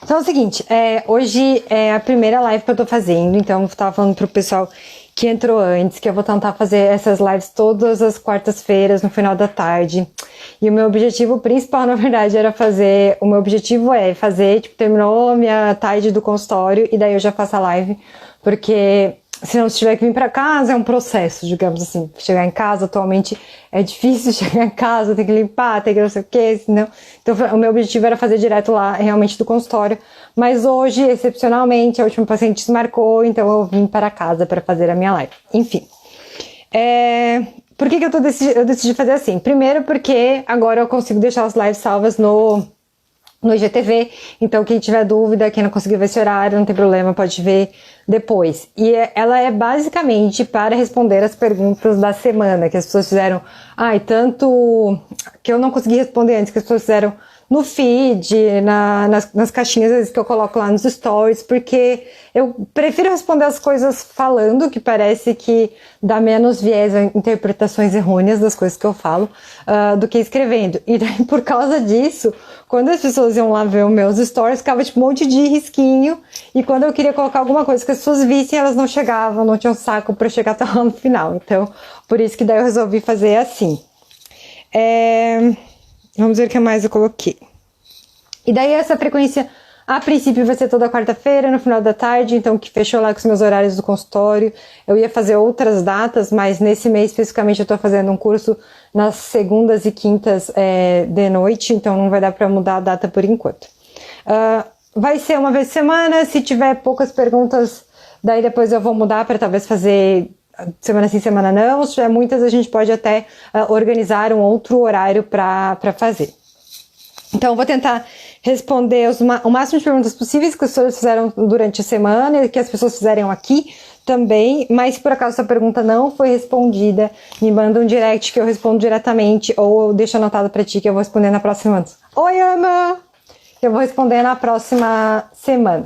Então é o seguinte, hoje é a primeira live que eu tô fazendo, então eu tava falando pro pessoal que entrou antes, que eu vou tentar fazer essas lives todas as quartas-feiras, no final da tarde. E o meu objetivo principal, na verdade, o meu objetivo é fazer, tipo, terminou a minha tarde do consultório e daí eu já faço a live, porque senão se tiver que vir pra casa é um processo, digamos assim. Chegar em casa atualmente é difícil chegar em casa, tem que limpar, tem que não sei o que, senão... Então o meu objetivo era fazer direto lá, realmente do consultório. Mas hoje, excepcionalmente, a última paciente desmarcou, então eu vim para casa para fazer a minha live. Enfim. Por que eu decidi fazer assim? Primeiro porque agora eu consigo deixar as lives salvas no IGTV, então quem tiver dúvida, quem não conseguir ver esse horário, não tem problema, pode ver depois. E ela é basicamente para responder as perguntas da semana, que as pessoas fizeram, tanto que eu não consegui responder antes, que as pessoas fizeram no feed, nas caixinhas às vezes, que eu coloco lá nos stories, porque eu prefiro responder as coisas falando, que parece que dá menos viés a interpretações errôneas das coisas que eu falo, do que escrevendo. E daí, por causa disso, quando as pessoas iam lá ver os meus stories, ficava tipo um monte de risquinho, e quando eu queria colocar alguma coisa que as pessoas vissem, elas não chegavam, não tinham saco pra chegar até lá no final. Então, por isso que daí eu resolvi fazer assim. Vamos ver o que mais eu coloquei. E daí essa frequência, a princípio, vai ser toda quarta-feira, no final da tarde, então que fechou lá com os meus horários do consultório. Eu ia fazer outras datas, mas nesse mês especificamente eu tô fazendo um curso nas segundas e quintas de noite, então não vai dar pra mudar a data por enquanto. Vai ser uma vez por semana, se tiver poucas perguntas, daí depois eu vou mudar para talvez fazer semana sim, semana não. Se tiver muitas, a gente pode até organizar um outro horário para fazer. Então, eu vou tentar responder o máximo de perguntas possíveis que as pessoas fizeram durante a semana e que as pessoas fizeram aqui também, mas se por acaso essa pergunta não foi respondida, me manda um direct que eu respondo diretamente ou eu deixo anotado para ti que eu vou responder na próxima semana. Oi, Ana! Eu vou responder na próxima semana.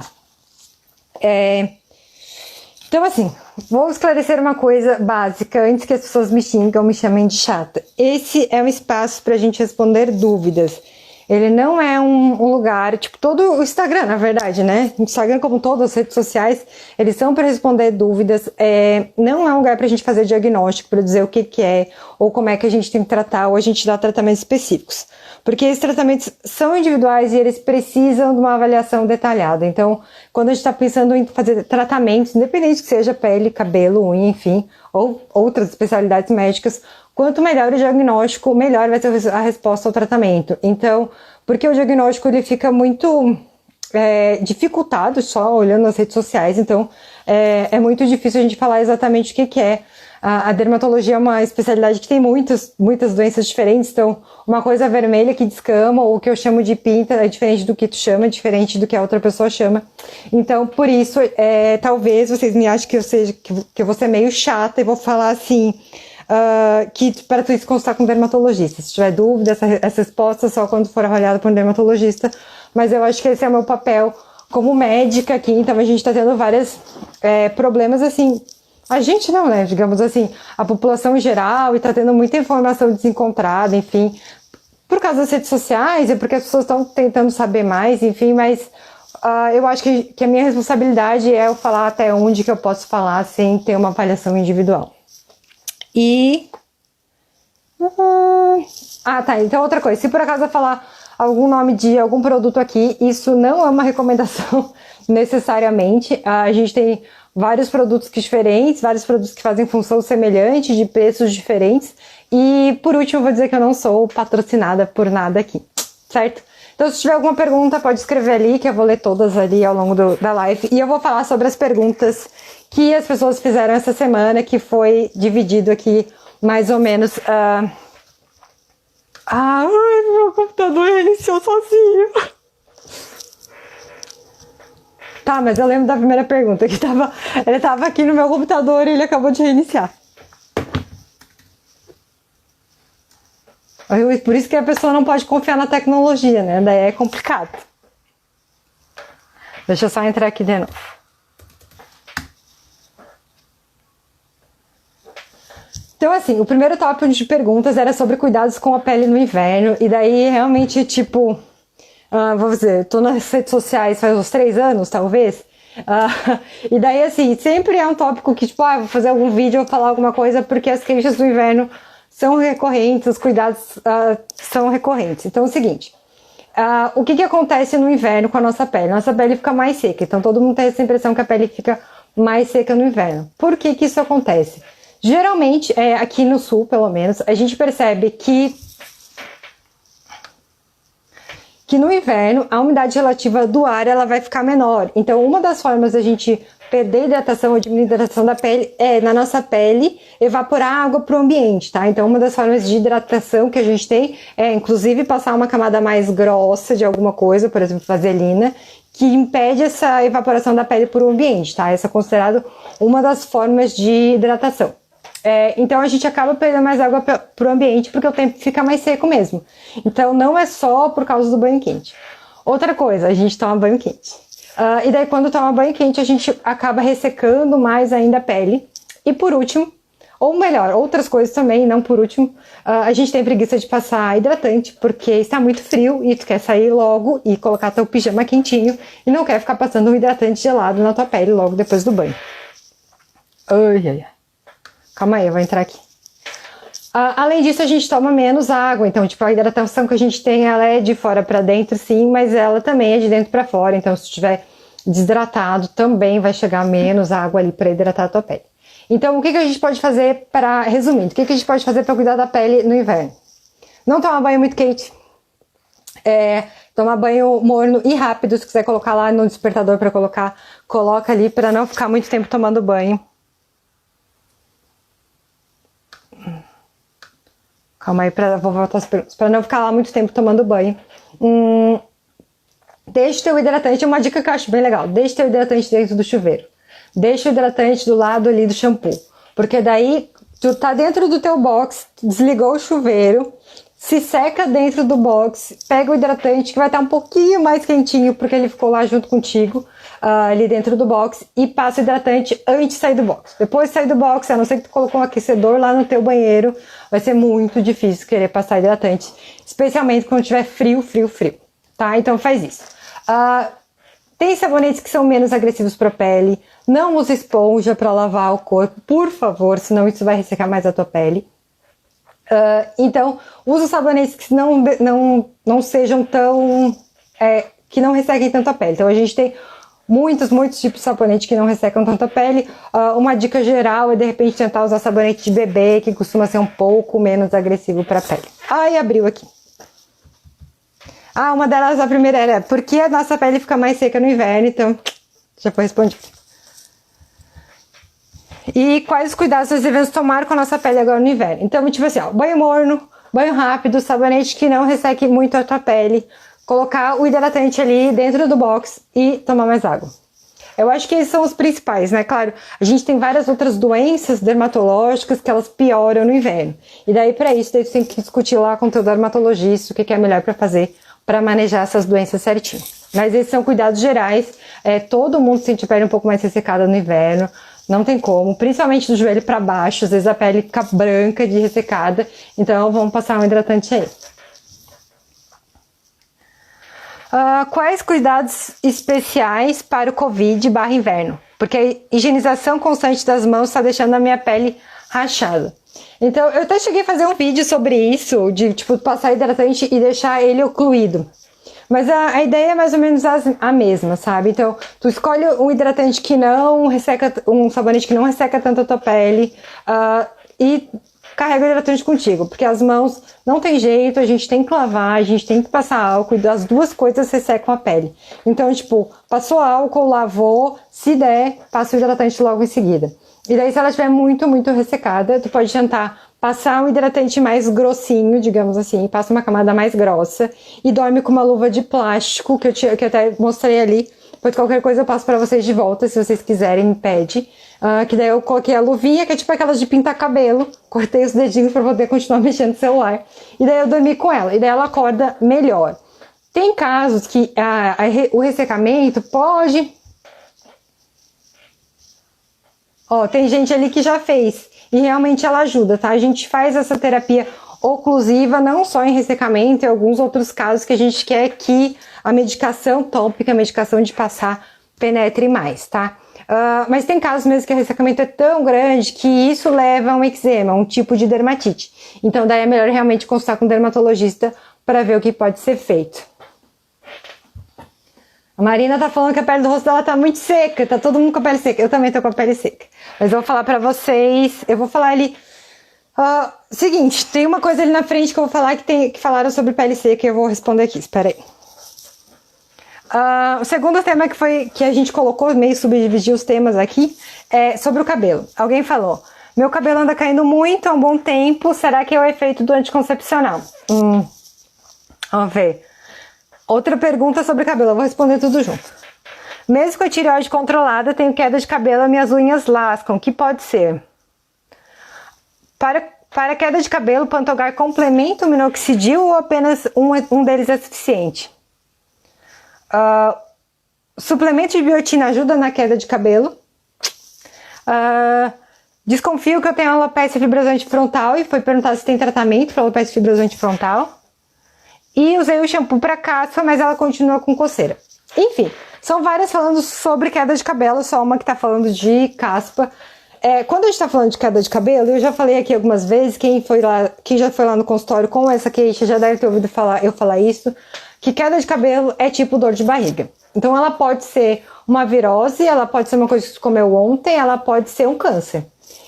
Então, assim, vou esclarecer uma coisa básica antes que as pessoas me xingam, me chamem de chata. Esse é um espaço para a gente responder dúvidas. Ele não é um lugar, tipo, todo o Instagram, na verdade, né? O Instagram, como todas as redes sociais, eles são para responder dúvidas. Não é um lugar pra gente fazer diagnóstico, para dizer o que é, ou como é que a gente tem que tratar, ou a gente dá tratamentos específicos. Porque esses tratamentos são individuais e eles precisam de uma avaliação detalhada. Então, quando a gente está pensando em fazer tratamentos, independente que seja pele, cabelo, unha, enfim, ou outras especialidades médicas, quanto melhor o diagnóstico, melhor vai ser a resposta ao tratamento. Então, porque o diagnóstico ele fica muito dificultado só olhando nas redes sociais, então é muito difícil a gente falar exatamente o que é. A dermatologia é uma especialidade que tem muitas doenças diferentes, então uma coisa vermelha que descama ou o que eu chamo de pinta é diferente do que tu chama, é diferente do que a outra pessoa chama. Então, por isso, talvez vocês me achem que eu vou ser meio chata e vou falar assim, que para tu se consultar com um dermatologista. Se tiver dúvida, essa resposta só quando for avaliada por um dermatologista, mas eu acho que esse é o meu papel como médica aqui, então a gente tá tendo vários problemas assim. A gente não, né? Digamos assim, a população em geral, e tá tendo muita informação desencontrada, enfim, por causa das redes sociais e porque as pessoas estão tentando saber mais, enfim, mas eu acho que a minha responsabilidade é eu falar até onde que eu posso falar sem ter uma avaliação individual. Tá, então outra coisa, se por acaso eu falar algum nome de algum produto aqui, isso não é uma recomendação necessariamente. A gente tem vários produtos diferentes, vários produtos que fazem função semelhante, de preços diferentes. E por último, eu vou dizer que eu não sou patrocinada por nada aqui, certo? Então, se tiver alguma pergunta, pode escrever ali, que eu vou ler todas ali ao longo da live. E eu vou falar sobre as perguntas que as pessoas fizeram essa semana, que foi dividido aqui mais ou menos... meu computador reiniciou sozinho. Tá, mas eu lembro da primeira pergunta, que ele tava aqui no meu computador e ele acabou de reiniciar. Por isso que a pessoa não pode confiar na tecnologia, né? Daí é complicado. Deixa eu só entrar aqui de novo. Então, assim, o primeiro tópico de perguntas era sobre cuidados com a pele no inverno. E daí, realmente, tipo... vou dizer, tô nas redes sociais faz uns 3 anos, talvez. E daí, assim, sempre é um tópico que, tipo, vou fazer algum vídeo ou falar alguma coisa, porque as queixas do inverno são recorrentes, os cuidados são recorrentes. Então, é o seguinte, o que acontece no inverno com a nossa pele? Nossa pele fica mais seca, então todo mundo tem essa impressão que a pele fica mais seca no inverno. Por que isso acontece? Geralmente, aqui no sul, pelo menos, a gente percebe que no inverno a umidade relativa do ar ela vai ficar menor. Então, uma das formas da gente perder hidratação ou diminuir a hidratação da pele é, na nossa pele, evaporar água para o ambiente, tá? Então, uma das formas de hidratação que a gente tem é, inclusive, passar uma camada mais grossa de alguma coisa, por exemplo, vaselina, que impede essa evaporação da pele para o ambiente, tá? Essa é considerada uma das formas de hidratação. Então a gente acaba perdendo mais água para o ambiente porque o tempo fica mais seco mesmo. Então não é só por causa do banho quente. Outra coisa, a gente toma banho quente. E daí quando toma banho quente a gente acaba ressecando mais ainda a pele. E por último, ou melhor, outras coisas também, não por último, a gente tem preguiça de passar hidratante porque está muito frio e tu quer sair logo e colocar teu pijama quentinho e não quer ficar passando um hidratante gelado na tua pele logo depois do banho. Ai, ai, ai. Calma aí, eu vou entrar aqui. Além disso, a gente toma menos água. Então, tipo, a hidratação que a gente tem, ela é de fora para dentro, sim, mas ela também é de dentro para fora. Então, se estiver desidratado, também vai chegar menos água ali para hidratar a tua pele. Então, o que a gente pode fazer para... Resumindo, o que a gente pode fazer para cuidar da pele no inverno? Não tomar banho muito quente. Tomar banho morno e rápido. Se quiser colocar lá no despertador para colocar, coloca ali para não ficar muito tempo tomando banho. Calma aí, vou voltar às perguntas. Para não ficar lá muito tempo tomando banho. Deixa o teu hidratante, é uma dica que eu acho bem legal. Deixa o teu hidratante dentro do chuveiro. Deixa o hidratante do lado ali do shampoo. Porque daí, tu tá dentro do teu box, desligou o chuveiro, se seca dentro do box, pega o hidratante que vai estar um pouquinho mais quentinho, porque ele ficou lá junto contigo, ali dentro do box, e passa o hidratante antes de sair do box. Depois de sair do box, a não ser que tu colocou um aquecedor lá no teu banheiro, vai ser muito difícil querer passar hidratante, especialmente quando tiver frio, tá? Então faz isso. Tem sabonetes que são menos agressivos para a pele, não use esponja para lavar o corpo, por favor, senão isso vai ressecar mais a tua pele. Então, usa sabonetes que não sejam tão... que não ressequem tanto a pele. Então, a gente tem muitos tipos de sabonete que não ressecam tanto a pele. Uma dica geral é, de repente, tentar usar sabonete de bebê, que costuma ser um pouco menos agressivo para a pele. Ai, abriu aqui. Uma delas, a primeira era, por que a nossa pele fica mais seca no inverno? Então, já foi respondido. E quais os cuidados nós devemos tomar com a nossa pele agora no inverno? Então, tipo assim, banho morno, banho rápido, sabonete que não resseque muito a tua pele, colocar o hidratante ali dentro do box e tomar mais água. Eu acho que esses são os principais, né? Claro, a gente tem várias outras doenças dermatológicas que elas pioram no inverno. E daí, para isso, você tem que discutir lá com o teu dermatologista o que é melhor para fazer para manejar essas doenças certinho. Mas esses são cuidados gerais. Todo mundo sente a pele um pouco mais ressecada no inverno. Não tem como, principalmente do joelho para baixo. Às vezes a pele fica branca de ressecada. Então vamos passar um hidratante aí. Quais cuidados especiais para o Covid/inverno? Porque a higienização constante das mãos está deixando a minha pele rachada. Então, eu até cheguei a fazer um vídeo sobre isso, de tipo, passar hidratante e deixar ele ocluído. Mas a ideia é mais ou menos a mesma, sabe? Então, tu escolhe um hidratante que não resseca, um sabonete que não resseca tanto a tua pele, e carrega o hidratante contigo, porque as mãos não tem jeito, a gente tem que lavar, a gente tem que passar álcool, e as duas coisas ressecam a pele. Então, tipo, passou álcool, lavou, se der, passa o hidratante logo em seguida. E daí, se ela estiver muito ressecada, tu pode tentar passar um hidratante mais grossinho, digamos assim, passa uma camada mais grossa e dorme com uma luva de plástico, que eu até mostrei ali. Depois qualquer coisa eu passo pra vocês de volta, se vocês quiserem, me pede. Que daí eu coloquei a luvinha, que é tipo aquelas de pintar cabelo, cortei os dedinhos pra poder continuar mexendo no celular. E daí eu dormi com ela, e daí ela acorda melhor. Tem casos que o ressecamento pode... Tem gente ali que já fez e realmente ela ajuda, tá? A gente faz essa terapia oclusiva, não só em ressecamento, em alguns outros casos que a gente quer que a medicação tópica, a medicação de passar, penetre mais, tá? Mas tem casos mesmo que o ressecamento é tão grande que isso leva a um eczema, um tipo de dermatite. Então daí é melhor realmente consultar com um dermatologista para ver o que pode ser feito. A Marina tá falando que a pele do rosto dela tá muito seca, tá todo mundo com a pele seca. Eu também tô com a pele seca. Mas eu vou falar pra vocês, eu vou falar ali... seguinte, tem uma coisa ali na frente que eu vou falar que falaram sobre pele seca e eu vou responder aqui, espera aí. O segundo tema que a gente colocou, meio subdividiu os temas aqui, é sobre o cabelo. Alguém falou, meu cabelo anda caindo muito há um bom tempo, será que é o efeito do anticoncepcional? Vamos ver. Outra pergunta sobre cabelo, eu vou responder tudo junto. Mesmo com a tireoide controlada, tenho queda de cabelo e minhas unhas lascam, o que pode ser? Para queda de cabelo, Pantogar complementa o minoxidil ou apenas um deles é suficiente? Suplemento de biotina ajuda na queda de cabelo. Desconfio que eu tenho alopecia fibrosante frontal e foi perguntado se tem tratamento para alopecia fibrosante frontal. E usei o shampoo para caspa, mas ela continua com coceira. Enfim, são várias falando sobre queda de cabelo, só uma que tá falando de caspa. Quando a gente tá falando de queda de cabelo, eu já falei aqui algumas vezes, quem já foi lá no consultório com essa queixa já deve ter ouvido eu falar isso, que queda de cabelo é tipo dor de barriga. Então ela pode ser uma virose, ela pode ser uma coisa que você comeu ontem, ela pode ser um câncer.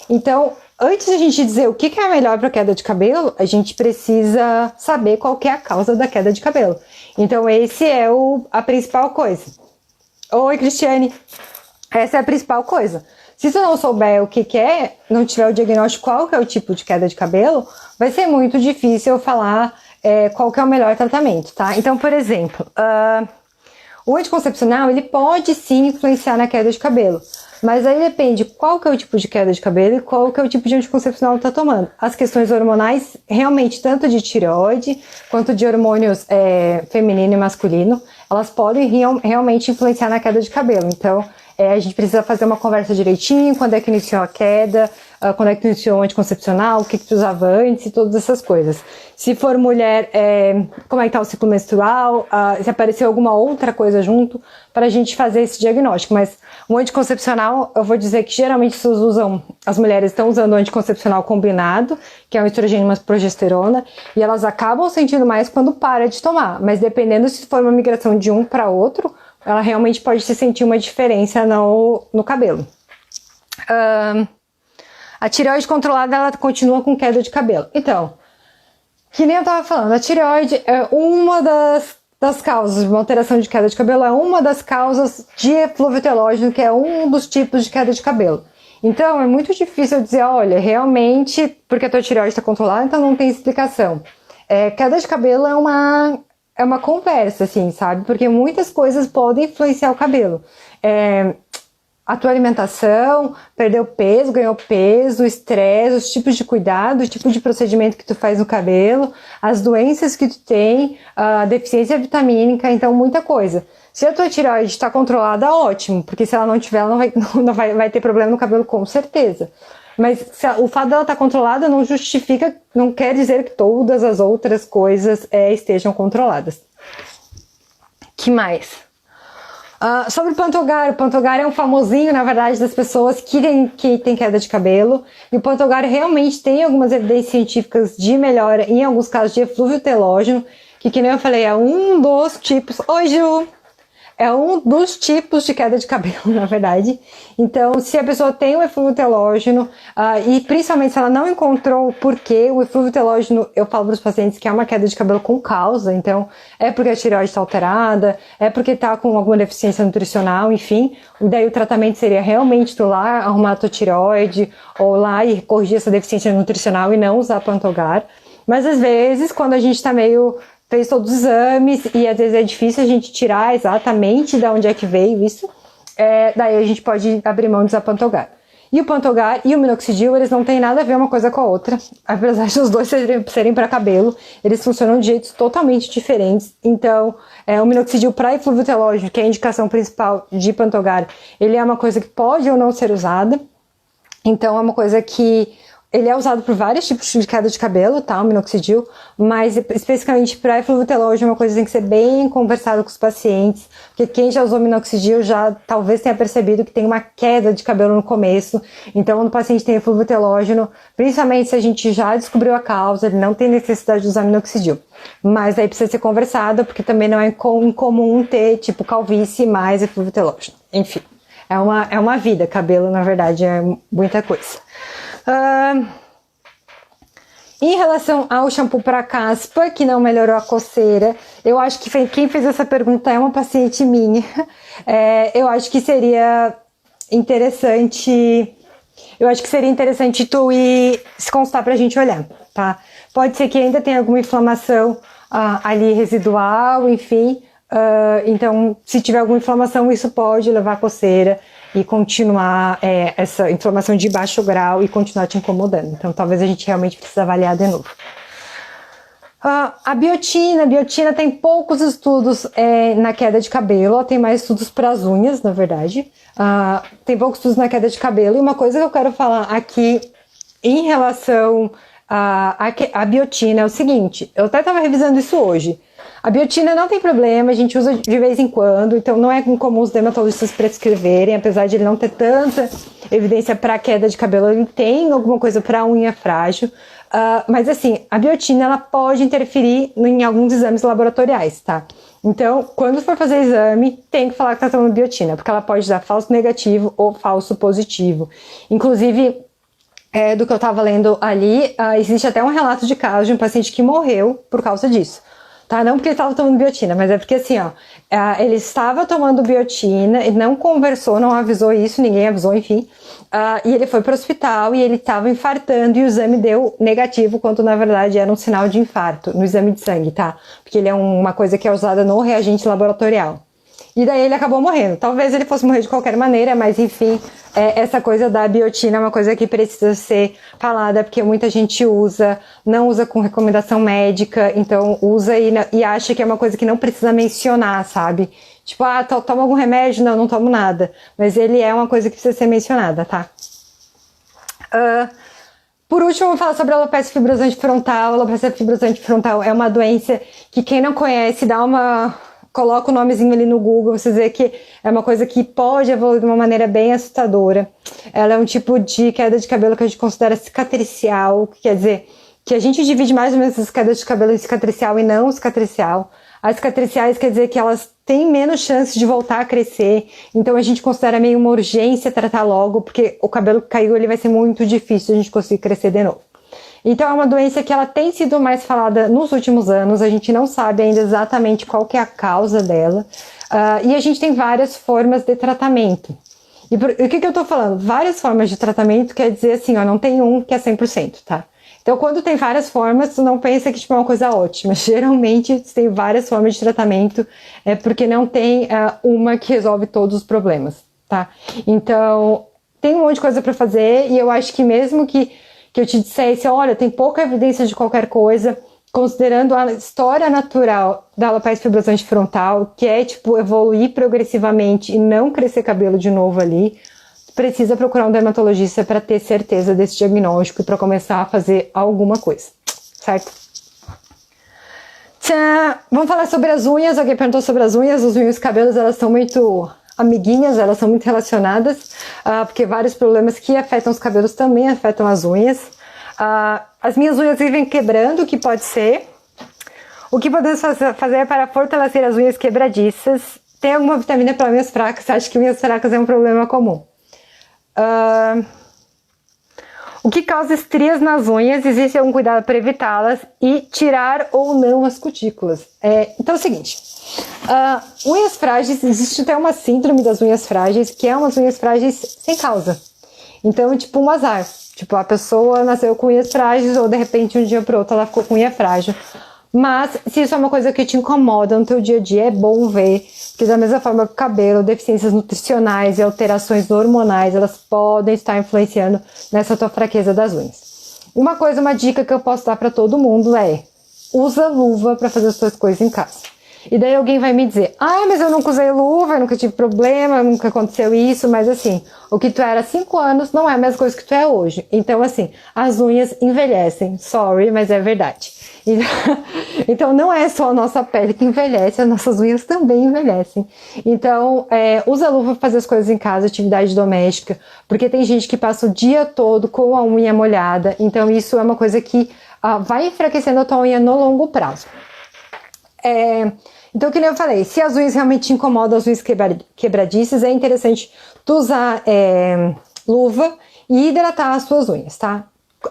Então, antes de a gente dizer o que é melhor para queda de cabelo, a gente precisa saber qual que é a causa da queda de cabelo. Então, esse é a principal coisa. Oi, Cristiane. Essa é a principal coisa. Se você não souber o que é, não tiver o diagnóstico qual que é o tipo de queda de cabelo, vai ser muito difícil eu falar qual que é o melhor tratamento, tá? Então, por exemplo, o anticoncepcional, ele pode sim influenciar na queda de cabelo. Mas aí depende qual que é o tipo de queda de cabelo e qual que é o tipo de anticoncepcional que tá tomando. As questões hormonais, realmente, tanto de tireoide quanto de hormônios feminino e masculino, elas podem realmente influenciar na queda de cabelo. Então, a gente precisa fazer uma conversa direitinho, quando é que iniciou a queda, quando é que iniciou o anticoncepcional, o que tu usava antes e todas essas coisas. Se for mulher, como é que tá o ciclo menstrual, se apareceu alguma outra coisa junto, para a gente fazer esse diagnóstico. Mas o anticoncepcional, eu vou dizer que geralmente as mulheres estão usando o anticoncepcional combinado, que é um estrogênio e uma progesterona, e elas acabam sentindo mais quando para de tomar. Mas dependendo se for uma migração de um para outro, ela realmente pode se sentir uma diferença no cabelo. A tireoide controlada, ela continua com queda de cabelo. Então, que nem eu tava falando, a tireoide é uma das causas de uma alteração de queda de cabelo, é uma das causas de eflúvio telógeno, que é um dos tipos de queda de cabelo. Então, é muito difícil eu dizer, olha, realmente, porque a tua tireoide está controlada, então não tem explicação. Queda de cabelo é uma conversa, assim, sabe? Porque muitas coisas podem influenciar o cabelo. A tua alimentação, perdeu peso, ganhou peso, o estresse, os tipos de cuidado, o tipo de procedimento que tu faz no cabelo, as doenças que tu tem, a deficiência vitamínica, então muita coisa. Se a tua tireoide está controlada, ótimo, porque se ela não tiver, ela não vai ter problema no cabelo com certeza. Mas o fato dela estar controlada não justifica, não quer dizer que todas as outras coisas estejam controladas. Que mais? Sobre o Pantogar é um famosinho, na verdade, das pessoas que tem queda de cabelo. E o Pantogar realmente tem algumas evidências científicas de melhora, em alguns casos de eflúvio telógeno, que nem eu falei, é um dos tipos... Oi, Ju! É um dos tipos de queda de cabelo, na verdade. Então, se a pessoa tem o eflúvio telógeno, e principalmente se ela não encontrou o porquê, o eflúvio telógeno, eu falo para os pacientes que é uma queda de cabelo com causa, então é porque a tireoide está alterada, é porque está com alguma deficiência nutricional, enfim. Daí o tratamento seria realmente tu lá arrumar a tua tireoide, ou lá e corrigir essa deficiência nutricional e não usar Pantogar. Mas às vezes, quando a gente está fez todos os exames e às vezes é difícil a gente tirar exatamente de onde é que veio isso, daí a gente pode abrir mão de usar Pantogar. E o Pantogar e o minoxidil, eles não têm nada a ver uma coisa com a outra, apesar de os dois serem para cabelo, eles funcionam de jeitos totalmente diferentes. Então, o minoxidil para eflúvio telógeno, que é a indicação principal de Pantogar, ele é uma coisa que pode ou não ser usada, então é uma coisa que ele é usado por vários tipos de queda de cabelo, tá? O minoxidil, mas especificamente para eflúvio telógeno é uma coisa que tem que ser bem conversada com os pacientes, porque quem já usou minoxidil já talvez tenha percebido que tem uma queda de cabelo no começo. Então, quando o paciente tem eflúvio telógeno, principalmente se a gente já descobriu a causa, ele não tem necessidade de usar minoxidil. Mas aí precisa ser conversado, porque também não é incomum ter, tipo, calvície mais eflúvio telógeno. Enfim, é uma vida. Cabelo, na verdade, é muita coisa. Em relação ao shampoo para caspa, que não melhorou a coceira, eu acho que quem fez essa pergunta é uma paciente minha. Eu acho que seria interessante... tu ir se constar pra gente olhar, tá? Pode ser que ainda tenha alguma inflamação ali residual, enfim. Então, se tiver alguma inflamação, isso pode levar a coceira e continuar essa inflamação de baixo grau e continuar te incomodando. Então, talvez a gente realmente precise avaliar de novo. A biotina tem poucos estudos na queda de cabelo, ela tem mais estudos para as unhas, na verdade. Tem poucos estudos na queda de cabelo, e uma coisa que eu quero falar aqui em relação à biotina é o seguinte, eu até estava revisando isso hoje. A biotina não tem problema, a gente usa de vez em quando, então não é comum os dermatologistas prescreverem, apesar de ele não ter tanta evidência para queda de cabelo, ele tem alguma coisa para unha frágil. Mas assim, a biotina ela pode interferir em alguns exames laboratoriais, tá? Então, quando for fazer exame, tem que falar que tá tomando biotina, porque ela pode dar falso negativo ou falso positivo. Inclusive, do que eu tava lendo ali, existe até um relato de caso de um paciente que morreu por causa disso. Tá? Não porque ele estava tomando biotina, mas é porque assim, ele estava tomando biotina, ele não conversou, não avisou isso, ninguém avisou, enfim, e ele foi para o hospital e ele estava infartando e o exame deu negativo, quando na verdade era um sinal de infarto no exame de sangue, tá? Porque ele é uma coisa que é usada no reagente laboratorial. E daí ele acabou morrendo. Talvez ele fosse morrer de qualquer maneira, mas enfim, essa coisa da biotina é uma coisa que precisa ser falada, porque muita gente não usa com recomendação médica, então usa e acha que é uma coisa que não precisa mencionar, sabe? Tipo, toma algum remédio? Não tomo nada. Mas ele é uma coisa que precisa ser mencionada, tá? Por último, eu vou falar sobre a alopecia fibrosante frontal. A alopecia fibrosante frontal é uma doença que quem não conhece, coloca o nomezinho ali no Google, você vê que é uma coisa que pode evoluir de uma maneira bem assustadora. Ela é um tipo de queda de cabelo que a gente considera cicatricial, que quer dizer que a gente divide mais ou menos as quedas de cabelo em cicatricial e não cicatricial. As cicatriciais quer dizer que elas têm menos chance de voltar a crescer, então a gente considera meio uma urgência tratar logo, porque o cabelo que caiu ele vai ser muito difícil a gente conseguir crescer de novo. Então é uma doença que ela tem sido mais falada nos últimos anos, a gente não sabe ainda exatamente qual que é a causa dela, e a gente tem várias formas de tratamento. E o que eu tô falando? Várias formas de tratamento quer dizer assim, não tem um que é 100%, tá? Então quando tem várias formas, tu não pensa que tipo, é uma coisa ótima, geralmente tem várias formas de tratamento, porque não tem uma que resolve todos os problemas, tá? Então tem um monte de coisa para fazer, e eu acho que mesmo que eu te dissesse, olha, tem pouca evidência de qualquer coisa, considerando a história natural da alopecia fibrosante frontal, que é, tipo, evoluir progressivamente e não crescer cabelo de novo ali, precisa procurar um dermatologista para ter certeza desse diagnóstico e para começar a fazer alguma coisa, certo? Tchau! Vamos falar sobre as unhas. Alguém perguntou sobre as unhas e os cabelos, elas são muito amiguinhas, elas são muito relacionadas, porque vários problemas que afetam os cabelos também afetam as unhas. As minhas unhas vivem quebrando, o que pode ser. O que podemos fazer para fortalecer as unhas quebradiças? Tem alguma vitamina para unhas fracas? Acho que unhas fracas é um problema comum. O que causa estrias nas unhas? Existe algum cuidado para evitá-las e tirar ou não as cutículas? Então é o seguinte, unhas frágeis, existe até uma síndrome das unhas frágeis, que é umas unhas frágeis sem causa. Então, tipo um azar. Tipo, a pessoa nasceu com unhas frágeis ou de repente um dia pro outro ela ficou com unha frágil. Mas se isso é uma coisa que te incomoda no teu dia a dia, é bom ver, porque da mesma forma que o cabelo, deficiências nutricionais e alterações hormonais, elas podem estar influenciando nessa tua fraqueza das unhas. Uma dica que eu posso dar para todo mundo usa luva para fazer as suas coisas em casa. E daí alguém vai me dizer, ah, mas eu nunca usei luva, eu nunca tive problema, nunca aconteceu isso, mas assim, o que tu era há 5 anos não é a mesma coisa que tu é hoje. Então assim, as unhas envelhecem, sorry, mas é verdade. Então não é só a nossa pele que envelhece, as nossas unhas também envelhecem. Então usa luva para fazer as coisas em casa, atividade doméstica, porque tem gente que passa o dia todo com a unha molhada, então isso é uma coisa que vai enfraquecendo a tua unha no longo prazo. Então, que nem eu falei, se as unhas realmente te incomodam, as unhas quebradiças, é interessante tu usar luva e hidratar as suas unhas, tá?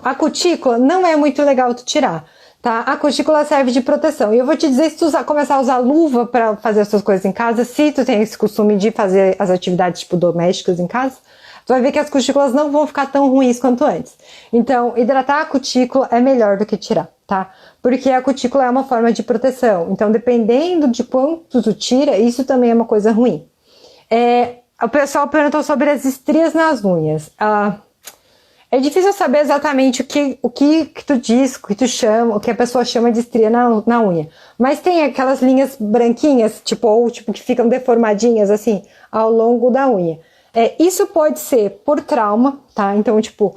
A cutícula não é muito legal tu tirar, tá? A cutícula serve de proteção. E eu vou te dizer, se tu começar a usar luva para fazer as suas coisas em casa, se tu tem esse costume de fazer as atividades tipo domésticas em casa, tu vai ver que as cutículas não vão ficar tão ruins quanto antes. Então, hidratar a cutícula é melhor do que tirar, tá? Porque a cutícula é uma forma de proteção. Então, dependendo de quanto tu tira, isso também é uma coisa ruim. O pessoal perguntou sobre as estrias nas unhas. É difícil saber exatamente o que tu diz, o que tu chama, o que a pessoa chama de estria na unha. Mas tem aquelas linhas branquinhas, tipo que ficam deformadinhas assim, ao longo da unha. Isso pode ser por trauma, tá? Então, tipo,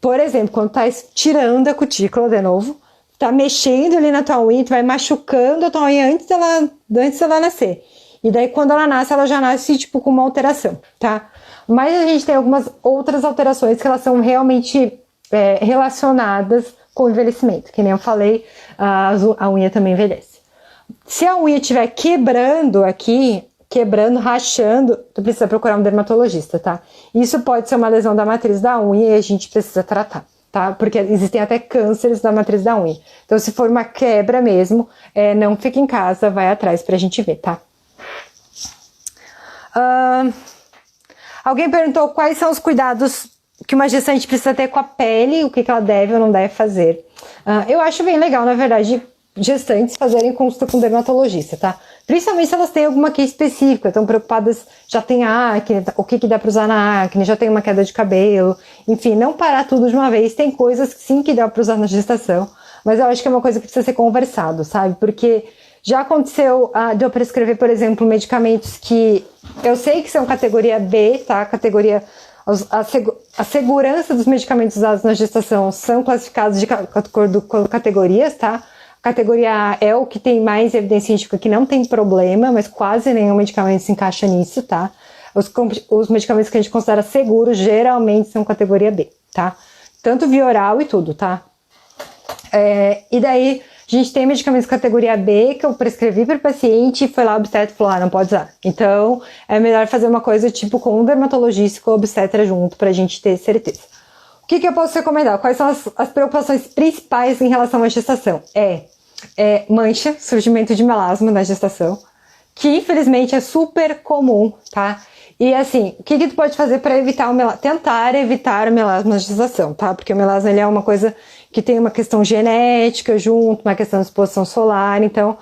por exemplo, quando tá tirando a cutícula de novo, tá mexendo ali na tua unha, tu vai machucando a tua unha antes dela nascer. E daí, quando ela nasce, ela já nasce, tipo, com uma alteração, tá? Mas a gente tem algumas outras alterações que elas são realmente relacionadas com o envelhecimento. Que nem eu falei, a unha também envelhece. Se a unha estiver quebrando aqui, rachando, tu precisa procurar um dermatologista, tá? Isso pode ser uma lesão da matriz da unha e a gente precisa tratar, tá? Porque existem até cânceres da matriz da unha. Então, se for uma quebra mesmo, não fica em casa, vai atrás pra gente ver, tá? Alguém perguntou quais são os cuidados que uma gestante precisa ter com a pele, o que ela deve ou não deve fazer. Eu acho bem legal, na verdade, gestantes fazerem consulta com dermatologista, tá? Principalmente se elas têm alguma queixa específica, estão preocupadas, já tem acne, o que dá pra usar na acne, já tem uma queda de cabelo, enfim, não parar tudo de uma vez. Tem coisas que sim que dá pra usar na gestação, mas eu acho que é uma coisa que precisa ser conversado, sabe? Porque já aconteceu de eu prescrever, por exemplo, medicamentos que eu sei que são categoria B, tá? A segurança dos medicamentos usados na gestação são classificados de acordo com categorias, tá? A categoria A é o que tem mais evidência científica que não tem problema, mas quase nenhum medicamento se encaixa nisso, tá? Os medicamentos que a gente considera seguros geralmente são categoria B, tá? Tanto via oral e tudo, tá? E daí a gente tem medicamentos categoria B que eu prescrevi para o paciente e foi lá o obstetra e falou, não pode usar. Então, é melhor fazer uma coisa tipo com um dermatologista e com o obstetra junto pra gente ter certeza. O que eu posso recomendar? Quais são as preocupações principais em relação à gestação? Mancha, surgimento de melasma na gestação, que infelizmente é super comum, tá? E assim, o que tu pode fazer para evitar tentar evitar o melasma na gestação, tá? Porque o melasma ele é uma coisa que tem uma questão genética junto, uma questão de exposição solar. Então, o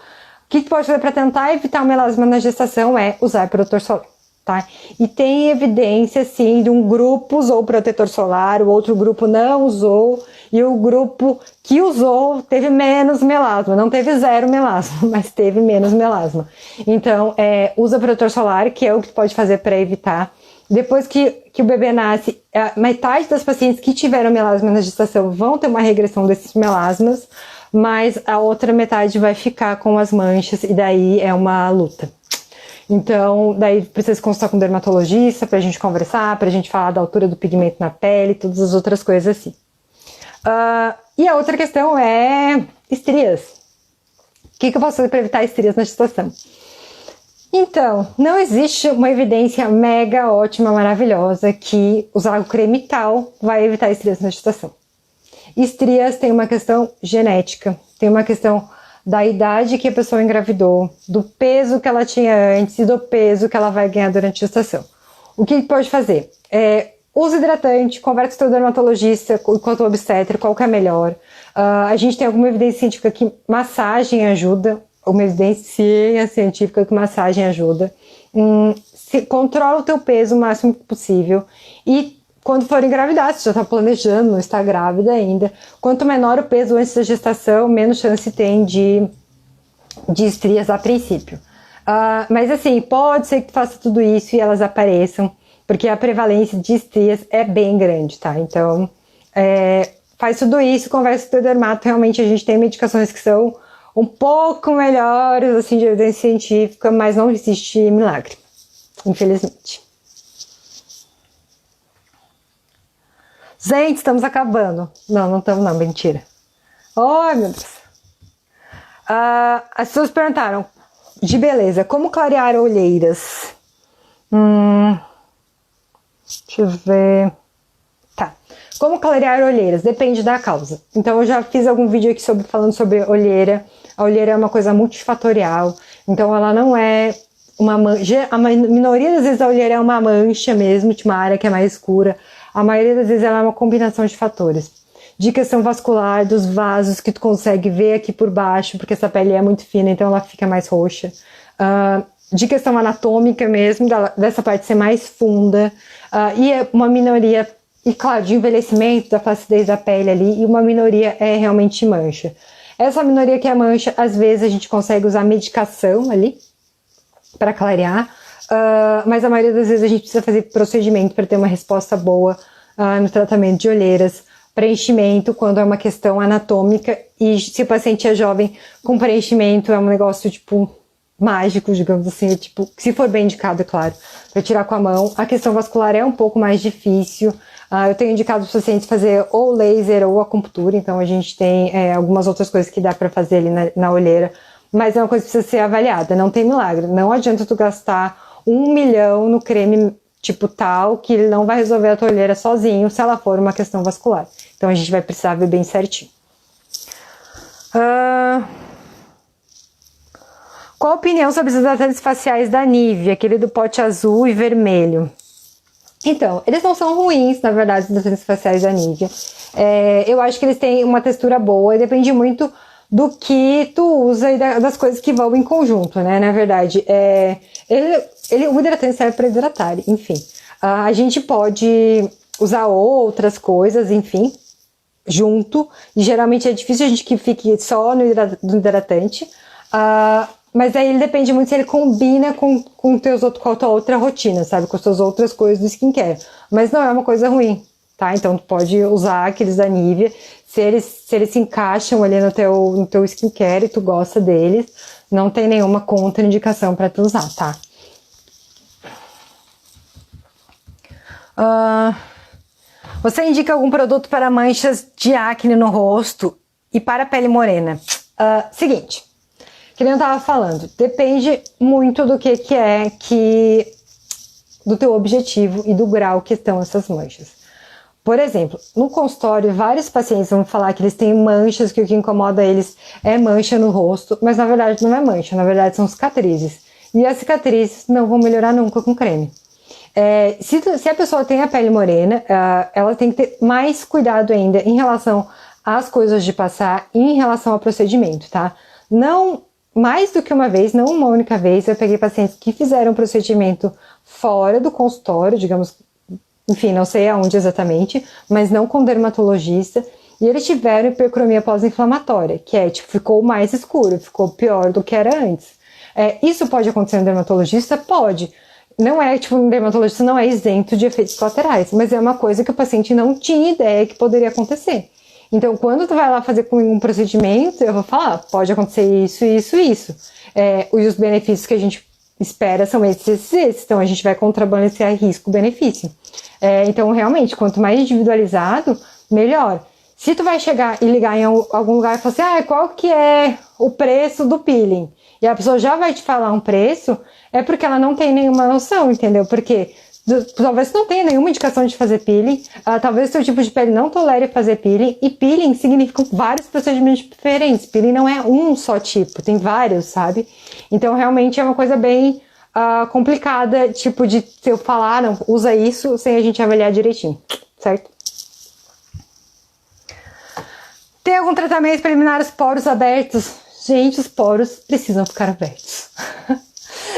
que tu pode fazer para tentar evitar o melasma na gestação é usar protetor solar, tá? E tem evidência, sim, de um grupo usou protetor solar, o outro grupo não usou, e o grupo que usou teve menos melasma. Não teve zero melasma, mas teve menos melasma. Então, usa protetor solar, que é o que tu pode fazer para evitar. Depois que o bebê nasce, metade das pacientes que tiveram melasma na gestação vão ter uma regressão desses melasmas, mas a outra metade vai ficar com as manchas, e daí é uma luta. Então, daí precisa consultar com um dermatologista pra gente conversar, pra gente falar da altura do pigmento na pele, todas as outras coisas assim. E a outra questão é estrias. O que eu posso fazer para evitar estrias na gestação? Então, não existe uma evidência mega ótima, maravilhosa que usar o creme tal vai evitar estrias na gestação. Estrias tem uma questão genética, tem uma questão da idade que a pessoa engravidou, do peso que ela tinha antes e do peso que ela vai ganhar durante a gestação. O que pode fazer? Usa hidratante, conversa com o teu dermatologista, com o teu obstetra, qual que é melhor. A gente tem alguma evidência científica que massagem ajuda, uma evidência científica que massagem ajuda. Controla o teu peso o máximo possível e quando for engravidar, se já está planejando, não está grávida ainda, quanto menor o peso antes da gestação, menos chance tem de de estrias a princípio. Mas assim, pode ser que tu faça tudo isso e elas apareçam, porque a prevalência de estrias é bem grande, tá? Então, faz tudo isso, conversa com o teu dermato. Realmente a gente tem medicações que são um pouco melhores, assim, de evidência científica, mas não existe milagre, infelizmente. Gente, estamos acabando. Não estamos não, mentira. Ai, meu Deus. As pessoas perguntaram, de beleza, como clarear olheiras? Deixa eu ver. Tá. Como clarear olheiras? Depende da causa. Então, eu já fiz algum vídeo aqui falando sobre olheira. A olheira é uma coisa multifatorial. Então, ela não é uma mancha. A minoria das vezes a olheira é uma mancha mesmo, de uma área que é mais escura. A maioria das vezes ela é uma combinação de fatores. De questão vascular, dos vasos que tu consegue ver aqui por baixo, porque essa pele é muito fina, então ela fica mais roxa. De questão anatômica mesmo, dessa parte ser mais funda. E é uma minoria, e claro, de envelhecimento, da flacidez da pele ali, e uma minoria é realmente mancha. Essa minoria que é mancha, às vezes a gente consegue usar medicação ali, para clarear. Mas a maioria das vezes a gente precisa fazer procedimento para ter uma resposta boa no tratamento de olheiras, preenchimento quando é uma questão anatômica, e se o paciente é jovem, com preenchimento é um negócio tipo mágico, digamos assim, tipo, se for bem indicado, é claro, para tirar com a mão. A questão vascular é um pouco mais difícil. Eu tenho indicado para os pacientes fazer ou laser ou acupuntura, então a gente tem algumas outras coisas que dá para fazer ali na olheira, mas é uma coisa que precisa ser avaliada, não tem milagre. Não adianta tu gastar 1 milhão no creme tipo tal, que ele não vai resolver a tua olheira sozinho, se ela for uma questão vascular. Então a gente vai precisar ver bem certinho. Qual a opinião sobre os hidratantes faciais da Nivea, aquele do pote azul e vermelho? Então, eles não são ruins, na verdade, os hidratantes faciais da Nivea. Eu acho que eles têm uma textura boa e depende muito do que tu usa e das coisas que vão em conjunto, né? Na verdade, o hidratante serve para hidratar, enfim. A gente pode usar outras coisas, enfim, junto. E geralmente é difícil a gente que fique só no hidratante. Mas aí ele depende muito se ele combina com a tua outra rotina, sabe? Com as tuas outras coisas do skincare. Mas não é uma coisa ruim, tá? Então tu pode usar aqueles da Nivea. Se eles se encaixam ali no teu skincare e tu gosta deles, não tem nenhuma contraindicação para tu usar, tá? Você indica algum produto para manchas de acne no rosto e para pele morena? Seguinte, que nem eu tava falando, depende muito do que do teu objetivo e do grau que estão essas manchas. Por exemplo, no consultório, vários pacientes vão falar que eles têm manchas, que o que incomoda eles é mancha no rosto, mas na verdade não é mancha, na verdade são cicatrizes. E as cicatrizes não vão melhorar nunca com creme. Se a pessoa tem a pele morena, ela tem que ter mais cuidado ainda em relação às coisas de passar e em relação ao procedimento, tá? Não mais do que uma vez, não uma única vez, eu peguei pacientes que fizeram procedimento fora do consultório, digamos, enfim, não sei aonde exatamente, mas não com dermatologista, e eles tiveram hipercromia pós-inflamatória, que tipo, ficou mais escuro, ficou pior do que era antes. Isso pode acontecer no dermatologista? Pode. Não é, tipo, um dermatologista não é isento de efeitos colaterais, mas é uma coisa que o paciente não tinha ideia que poderia acontecer. Então, quando tu vai lá fazer um procedimento, eu vou falar, pode acontecer isso, isso, isso. E os benefícios que a gente espera são esses. Então, a gente vai contrabalancear risco-benefício. Então, realmente, quanto mais individualizado, melhor. Se tu vai chegar e ligar em algum lugar e falar assim, qual que é o preço do peeling? E a pessoa já vai te falar um preço, é porque ela não tem nenhuma noção, entendeu? Porque talvez não tenha nenhuma indicação de fazer peeling, talvez seu tipo de pele não tolere fazer peeling, e peeling significa vários procedimentos diferentes. Peeling não é um só tipo, tem vários, sabe? Então, realmente é uma coisa bem complicada, tipo, de eu falar, não, usa isso, sem a gente avaliar direitinho, certo? Tem algum tratamento para eliminar os poros abertos? Gente, os poros precisam ficar abertos.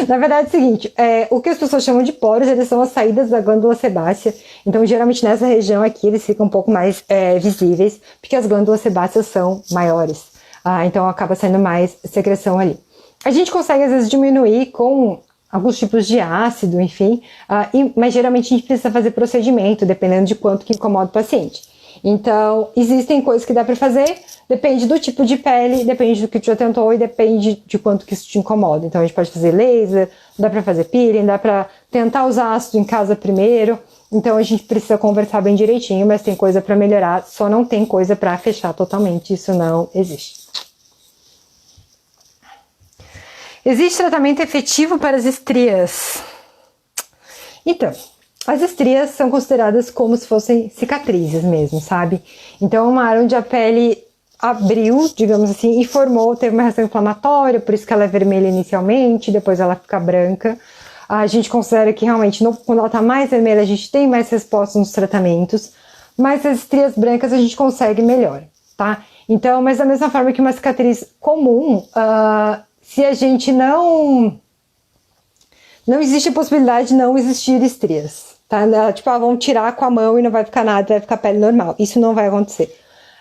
Na verdade é o seguinte, o que as pessoas chamam de poros, eles são as saídas da glândula sebácea. Então, geralmente nessa região aqui, eles ficam um pouco mais visíveis, porque as glândulas sebáceas são maiores. Então, acaba saindo mais secreção ali. A gente consegue, às vezes, diminuir com alguns tipos de ácido, enfim, mas geralmente a gente precisa fazer procedimento, dependendo de quanto que incomoda o paciente. Então, existem coisas que dá para fazer, depende do tipo de pele, depende do que tu já tentou e depende de quanto que isso te incomoda. Então, a gente pode fazer laser, dá para fazer peeling, dá para tentar usar ácido em casa primeiro. Então, a gente precisa conversar bem direitinho, mas tem coisa para melhorar, só não tem coisa para fechar totalmente, isso não existe. Existe tratamento efetivo para as estrias? Então, as estrias são consideradas como se fossem cicatrizes mesmo, sabe? Então, é uma área onde a pele abriu, digamos assim, e formou, teve uma reação inflamatória, por isso que ela é vermelha inicialmente, depois ela fica branca. A gente considera que realmente, quando ela está mais vermelha, a gente tem mais respostas nos tratamentos, mas as estrias brancas a gente consegue melhor, tá? Então, mas da mesma forma que uma cicatriz comum, se a gente não existe a possibilidade de não existir estrias, tá? Tipo, vão tirar com a mão e não vai ficar nada, vai ficar pele normal. Isso não vai acontecer.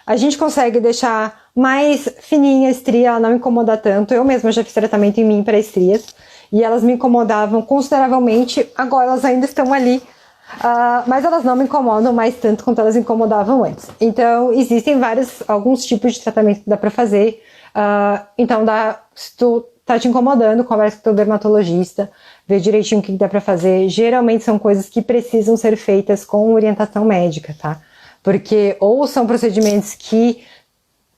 A gente consegue deixar mais fininha a estria, ela não incomoda tanto. Eu mesma já fiz tratamento em mim para estrias e elas me incomodavam consideravelmente. Agora elas ainda estão ali, mas elas não me incomodam mais tanto quanto elas incomodavam antes. Então, existem alguns tipos de tratamento que dá para fazer. Então, se tu tá te incomodando, conversa com o teu dermatologista, vê direitinho o que dá pra fazer. Geralmente são coisas que precisam ser feitas com orientação médica, tá? Porque ou são procedimentos que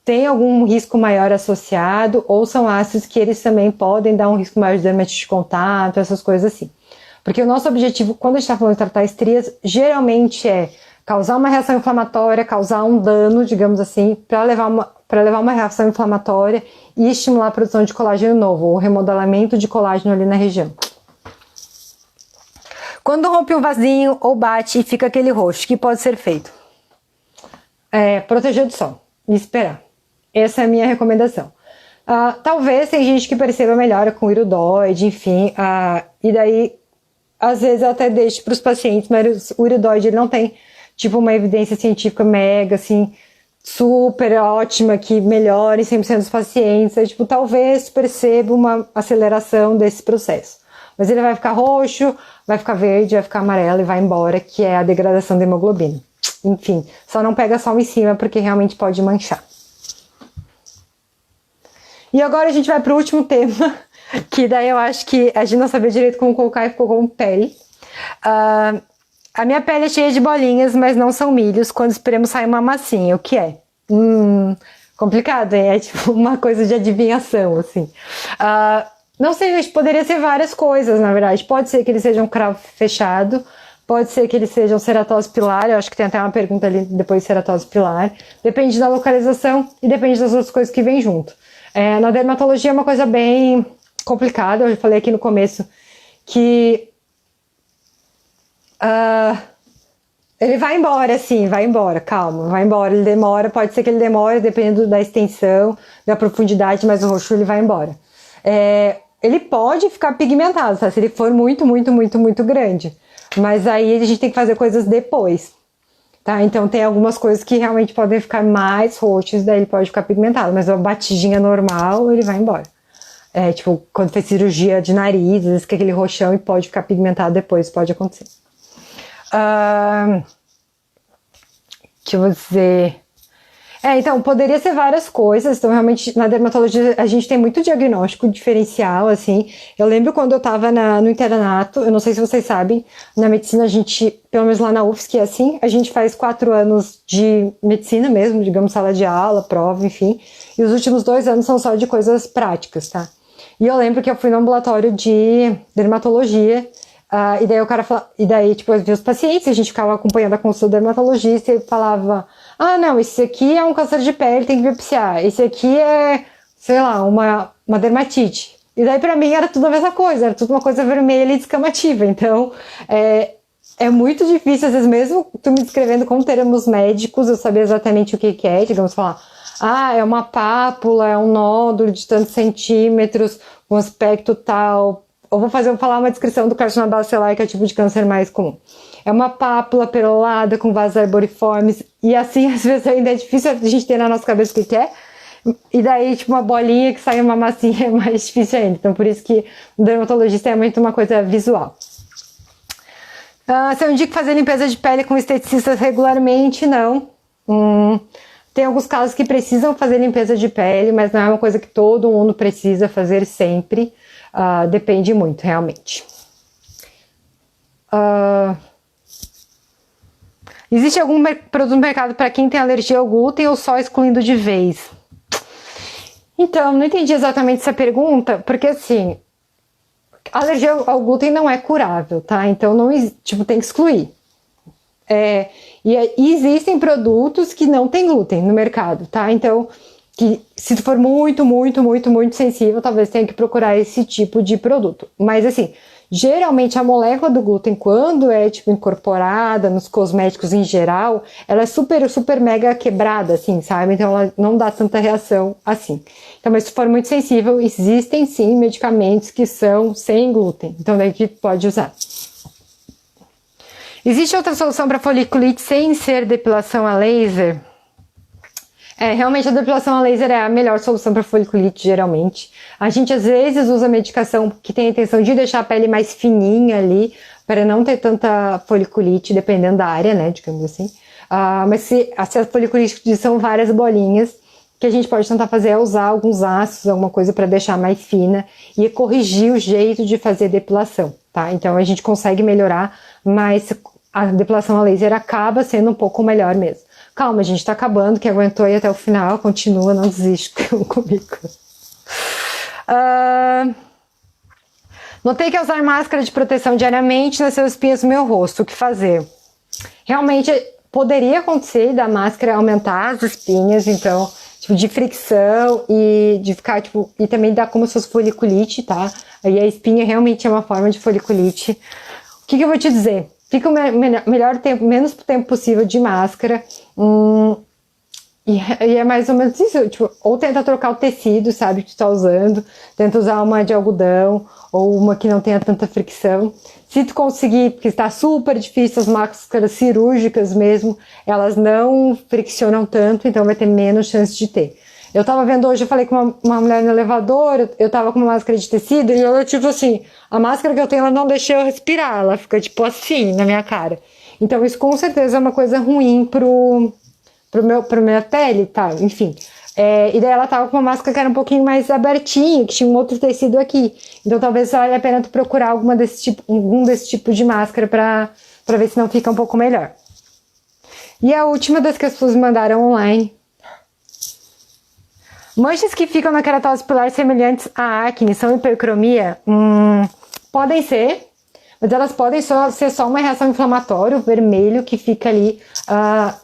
têm algum risco maior associado, ou são ácidos que eles também podem dar um risco maior de dermatite de contato, essas coisas assim. Porque o nosso objetivo, quando a gente tá falando de tratar estrias, geralmente é causar uma reação inflamatória, causar um dano, digamos assim, para levar uma reação inflamatória e estimular a produção de colágeno novo, ou remodelamento de colágeno ali na região. Quando rompe um vasinho ou bate e fica aquele roxo, o que pode ser feito? Proteger do sol e esperar. Essa é a minha recomendação. Talvez tem gente que perceba melhora com iridoide, enfim, e daí às vezes eu até deixo para os pacientes, mas o iridoide ele não tem tipo uma evidência científica mega, assim, super ótima, que melhore 100% dos pacientes. Tipo, talvez perceba uma aceleração desse processo. Mas ele vai ficar roxo, vai ficar verde, vai ficar amarelo e vai embora, que é a degradação da hemoglobina. Enfim, só não pega sol em cima, porque realmente pode manchar. E agora a gente vai para o último tema, que daí eu acho que a gente não sabia direito como colocar e ficou como pele. A minha pele é cheia de bolinhas, mas não são milhos. Quando esperamos sair uma massinha, o que é? Complicado, hein? É tipo uma coisa de adivinhação, assim. Não sei, gente, poderia ser várias coisas, na verdade. Pode ser que ele seja um cravo fechado, pode ser que ele seja um ceratose pilar. Eu acho que tem até uma pergunta ali depois de ceratose pilar. Depende da localização e depende das outras coisas que vêm junto. Na dermatologia é uma coisa bem complicada. Eu já falei aqui no começo que ele vai embora, assim, vai embora, calma, vai embora, ele demora, pode ser que ele demore, dependendo da extensão, da profundidade, mas o roxo ele vai embora. Ele pode ficar pigmentado, tá? Se ele for muito, muito, muito, muito grande, mas aí a gente tem que fazer coisas depois, tá? Então tem algumas coisas que realmente podem ficar mais roxos, daí ele pode ficar pigmentado, mas a batidinha normal, ele vai embora. Tipo, quando fez cirurgia de nariz, às vezes fica aquele roxão e pode ficar pigmentado depois, pode acontecer. Que eu vou dizer. Então, poderia ser várias coisas. Então, realmente, na dermatologia, a gente tem muito diagnóstico diferencial, assim. Eu lembro quando eu tava no internato, eu não sei se vocês sabem, na medicina a gente, pelo menos lá na UFSC é assim, a gente faz 4 anos de medicina mesmo, digamos, sala de aula, prova, enfim. E os últimos 2 anos são só de coisas práticas, tá? E eu lembro que eu fui no ambulatório de dermatologia. E daí o cara falava, tipo, eu vi os pacientes, a gente ficava acompanhando a consulta do dermatologista e ele falava, não, esse aqui é um câncer de pele, tem que biopsiar, esse aqui é, sei lá, uma dermatite. E daí pra mim era tudo a mesma coisa, era tudo uma coisa vermelha e descamativa. Então, é muito difícil, às vezes mesmo tu me descrevendo com termos médicos, eu saber exatamente o que é, digamos, falar, é uma pápula, é um nódulo de tantos centímetros, um aspecto tal. Ou vou falar uma descrição do carcinoma bacelar, que é o tipo de câncer mais comum. É uma pápula perolada com vasos arboriformes, e assim, às vezes ainda é difícil a gente ter na nossa cabeça o que é, E daí, tipo, uma bolinha que sai uma massinha é mais difícil ainda. Então, por isso que o dermatologista é muito uma coisa visual. Se eu indico fazer limpeza de pele com esteticistas regularmente, não. Tem alguns casos que precisam fazer limpeza de pele, mas não é uma coisa que todo mundo precisa fazer sempre. Depende muito, realmente. Existe algum produto no mercado para quem tem alergia ao glúten ou só excluindo de vez? Então, não entendi exatamente essa pergunta, porque assim, a alergia ao glúten não é curável, tá? Então, não, tipo, tem que excluir. E existem produtos que não tem glúten no mercado, tá? Então, que se tu for muito, muito, muito, muito sensível, talvez tenha que procurar esse tipo de produto. Mas assim, geralmente a molécula do glúten, quando é tipo incorporada nos cosméticos em geral, ela é super, super mega quebrada, assim, sabe? Então ela não dá tanta reação assim. Então, mas se for muito sensível, existem sim medicamentos que são sem glúten. Então daí que pode usar. Existe outra solução para foliculite sem ser depilação a laser? Realmente a depilação a laser é a melhor solução para foliculite, geralmente. A gente às vezes usa medicação que tem a intenção de deixar a pele mais fininha ali, para não ter tanta foliculite, dependendo da área, né, digamos assim. Mas se a foliculite são várias bolinhas, o que a gente pode tentar fazer é usar alguns ácidos, alguma coisa para deixar mais fina e corrigir o jeito de fazer depilação, tá? Então a gente consegue melhorar, mas a depilação a laser acaba sendo um pouco melhor mesmo. Calma, a gente tá acabando, quem aguentou aí até o final, continua, não desiste comigo. Notei que usar máscara de proteção diariamente nasceu espinhas no meu rosto, o que fazer? Realmente poderia acontecer da máscara aumentar as espinhas, então, tipo, de fricção e de ficar, tipo, e também dá como se fosse foliculite, tá? Aí a espinha realmente é uma forma de foliculite. O que eu vou te dizer? Fica o melhor tempo, menos tempo possível de máscara. E é mais ou menos isso. Tipo, ou tenta trocar o tecido, sabe, que tu tá usando. Tenta usar uma de algodão ou uma que não tenha tanta fricção. Se tu conseguir, porque está super difícil, as máscaras cirúrgicas mesmo, elas não friccionam tanto, então vai ter menos chance de ter. Eu tava vendo hoje, eu falei com uma mulher no elevador, eu tava com uma máscara de tecido e ela, tipo assim, a máscara que eu tenho, ela não deixa eu respirar, ela fica, tipo, assim, na minha cara. Então isso com certeza é uma coisa ruim pra minha pele, tá? Enfim. E daí ela tava com uma máscara que era um pouquinho mais abertinha, que tinha um outro tecido aqui. Então talvez valha a pena tu procurar algum desse tipo de máscara pra ver se não fica um pouco melhor. E a última das que as pessoas mandaram online. Manchas que ficam na queratose pilar semelhantes à acne são hipercromia? Podem ser, mas elas podem ser só uma reação inflamatória, o vermelho que fica ali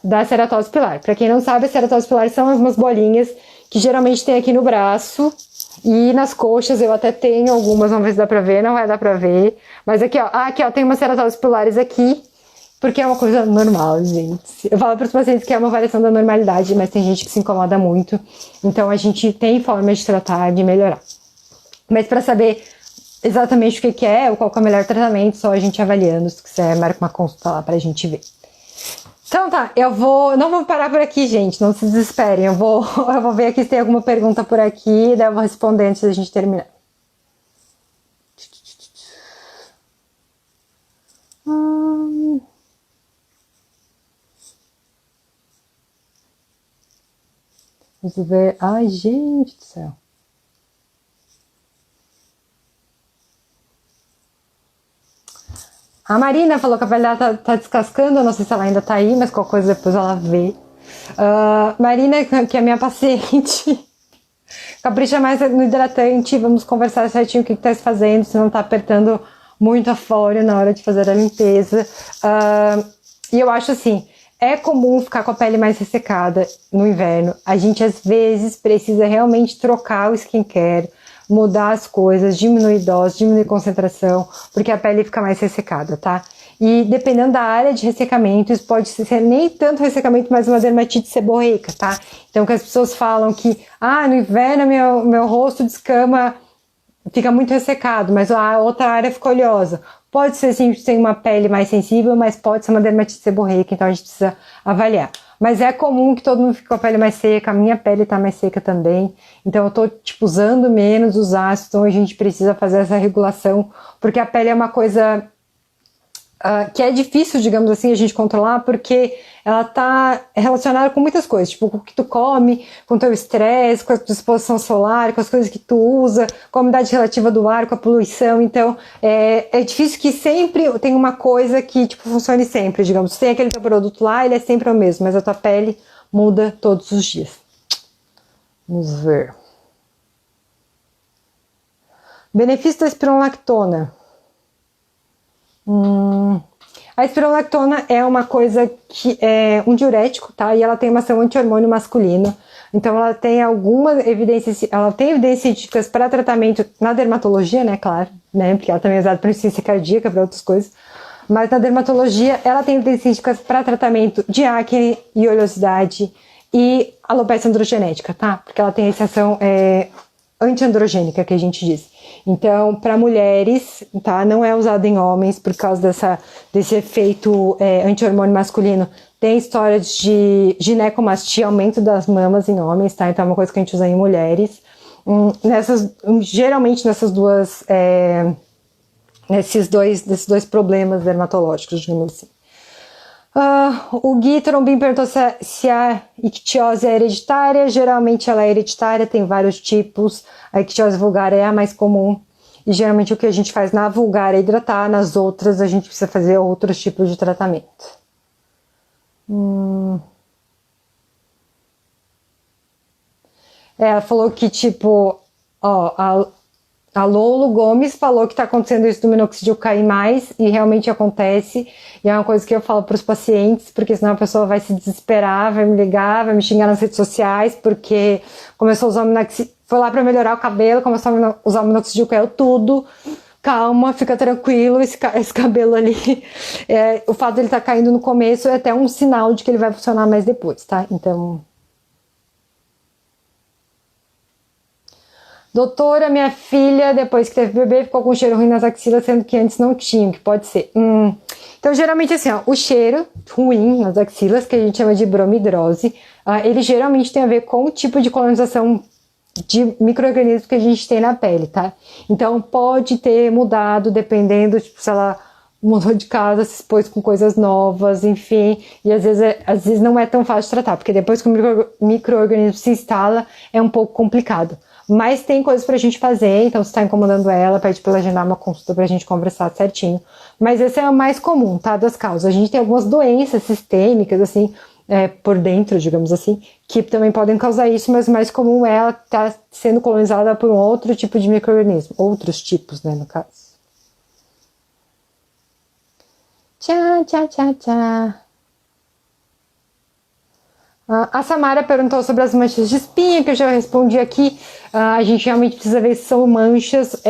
da ceratose pilar. Para quem não sabe, a ceratose pilar são umas bolinhas que geralmente tem aqui no braço e nas coxas. Eu até tenho algumas, vamos ver se dá pra ver, não vai dar pra ver. Mas aqui ó, tem umas ceratoses pilares aqui, porque é uma coisa normal, gente. Eu falo para os pacientes que é uma variação da normalidade, mas tem gente que se incomoda muito. Então a gente tem formas de tratar, de melhorar. Mas para saber exatamente o que é ou qual que é o melhor tratamento, só a gente avaliando. Se quiser, marca uma consulta lá pra gente ver. Então tá, não vou parar por aqui, gente, não se desesperem. Eu vou ver aqui se tem alguma pergunta por aqui, daí eu vou responder antes da gente terminar. Vamos ver. Ai, gente do céu. A Marina falou que a pele dela tá descascando. Eu não sei se ela ainda tá aí, mas qualquer coisa depois ela vê. Marina, que é minha paciente, capricha mais no hidratante. Vamos conversar certinho o que tá se fazendo, se não tá apertando muito a fólio na hora de fazer a limpeza. E eu acho assim, é comum ficar com a pele mais ressecada no inverno. A gente às vezes precisa realmente trocar o skincare, mudar as coisas, diminuir dose, diminuir concentração, porque a pele fica mais ressecada, tá? E dependendo da área de ressecamento, isso pode ser nem tanto ressecamento, mas uma dermatite seborreica, tá? Então que as pessoas falam que, no inverno meu rosto descama, fica muito ressecado, mas a outra área fica oleosa. Pode ser sim, tem uma pele mais sensível, mas pode ser uma dermatite seborreica, então a gente precisa avaliar. Mas é comum que todo mundo fique com a pele mais seca, a minha pele tá mais seca também. Então eu tô, tipo, usando menos os ácidos, então a gente precisa fazer essa regulação, porque a pele é uma coisa que é difícil, digamos assim, a gente controlar, porque ela tá relacionada com muitas coisas, tipo, com o que tu come, com o teu estresse, com a tua exposição solar, com as coisas que tu usa, com a umidade relativa do ar, com a poluição. Então, é difícil que sempre tenha uma coisa que, tipo, funcione sempre, digamos. Tem aquele teu produto lá, ele é sempre o mesmo, mas a tua pele muda todos os dias. Vamos ver. Benefício da espironolactona. A espironolactona é uma coisa que é um diurético, tá? E ela tem uma ação anti-hormônio masculino. Então ela tem algumas evidências, ela tem evidências científicas para tratamento na dermatologia, né? Claro, né? Porque ela também é usada para insuficiência cardíaca, para outras coisas. Mas na dermatologia ela tem evidências científicas para tratamento de acne e oleosidade e alopecia androgenética, tá? Porque ela tem essa ação antiandrogênica que a gente diz. Então, para mulheres, tá? Não é usado em homens por causa desse efeito anti-hormônio masculino. Tem histórias de ginecomastia, aumento das mamas em homens, tá? Então é uma coisa que a gente usa em mulheres. Geralmente nesses dois problemas dermatológicos, digamos assim. O Gui Trombin perguntou se a ictiose é hereditária. Geralmente ela é hereditária, tem vários tipos. A ictiose vulgar é a mais comum. E geralmente o que a gente faz na vulgar é hidratar, nas outras a gente precisa fazer outros tipos de tratamento. Ela falou que, tipo, a Lolo Gomes falou que tá acontecendo isso do minoxidil cair mais, e realmente acontece, e é uma coisa que eu falo pros pacientes, porque senão a pessoa vai se desesperar, vai me ligar, vai me xingar nas redes sociais, porque começou a usar o minoxidil, foi lá pra melhorar o cabelo, começou a usar o minoxidil, caiu tudo. Calma, fica tranquilo, esse cabelo ali, o fato dele tá caindo no começo é até um sinal de que ele vai funcionar mais depois, tá? Então... Doutora, minha filha, depois que teve bebê, ficou com cheiro ruim nas axilas, sendo que antes não tinha, que pode ser. Então, geralmente, assim, o cheiro ruim nas axilas, que a gente chama de bromidrose, ele geralmente tem a ver com o tipo de colonização de micro-organismos que a gente tem na pele, tá? Então, pode ter mudado, dependendo, tipo, se ela mudou de casa, se expôs com coisas novas, enfim, e às vezes não é tão fácil de tratar, porque depois que o micro-organismo se instala, é um pouco complicado. Mas tem coisas pra gente fazer, então se tá incomodando ela, pede pra ela agendar uma consulta pra gente conversar certinho. Mas esse é o mais comum, tá, das causas. A gente tem algumas doenças sistêmicas, assim, por dentro, digamos assim, que também podem causar isso, mas o mais comum é ela estar sendo colonizada por um outro tipo de micro-organismo. Outros tipos, né, no caso. Tchá, tchá, tchá, tchá. A Samara perguntou sobre as manchas de espinha, que eu já respondi aqui. A gente realmente precisa ver se são manchas,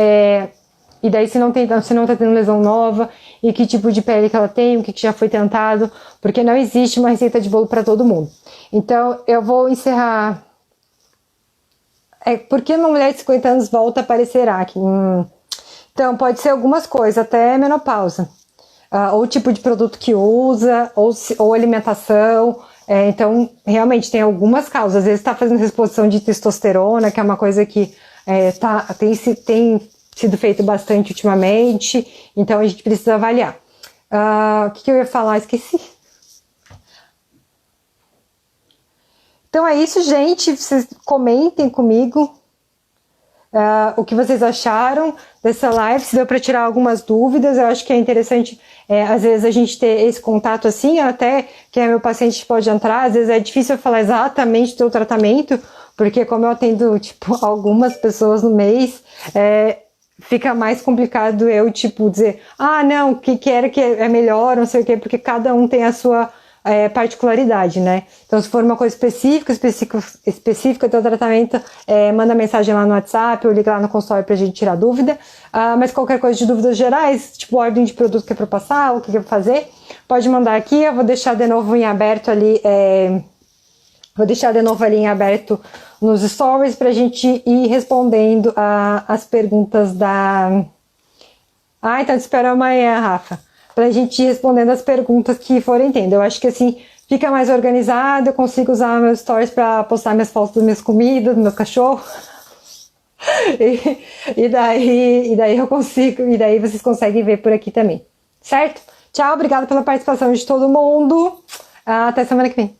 e daí se não tá tendo lesão nova, e que tipo de pele que ela tem, o que já foi tentado, porque não existe uma receita de bolo para todo mundo. Então, eu vou encerrar. Por que uma mulher de 50 anos volta a aparecer acne? Então, pode ser algumas coisas, até menopausa. Ou o tipo de produto que usa, ou alimentação. Então, realmente, tem algumas causas. Às vezes está fazendo exposição de testosterona, que é uma coisa que tem sido feito bastante ultimamente. Então, a gente precisa avaliar. O que eu ia falar? Esqueci. Então, é isso, gente. Vocês comentem comigo o que vocês acharam dessa live, se deu para tirar algumas dúvidas. Eu acho que é interessante, às vezes, a gente ter esse contato assim, até quem é meu paciente pode entrar. Às vezes é difícil eu falar exatamente do teu tratamento, porque como eu atendo, tipo, algumas pessoas no mês, fica mais complicado eu, tipo, dizer, não, o que quero que é melhor, não sei o quê, porque cada um tem a sua particularidade, né? Então, se for uma coisa específica do teu tratamento, manda mensagem lá no WhatsApp ou liga lá no consultório pra gente tirar dúvida. Mas qualquer coisa de dúvidas gerais, tipo ordem de produto que é pra passar, o que é pra fazer, pode mandar aqui. Eu vou deixar de novo em aberto ali, em aberto nos stories pra gente ir respondendo as perguntas Ah, então te espero amanhã, Rafa, pra gente ir respondendo as perguntas que forem tendo. Eu acho que assim fica mais organizado, eu consigo usar meus stories pra postar minhas fotos das minhas comidas, do meu cachorro. E daí eu consigo, e daí vocês conseguem ver por aqui também, certo? Tchau, obrigada pela participação de todo mundo. Até semana que vem.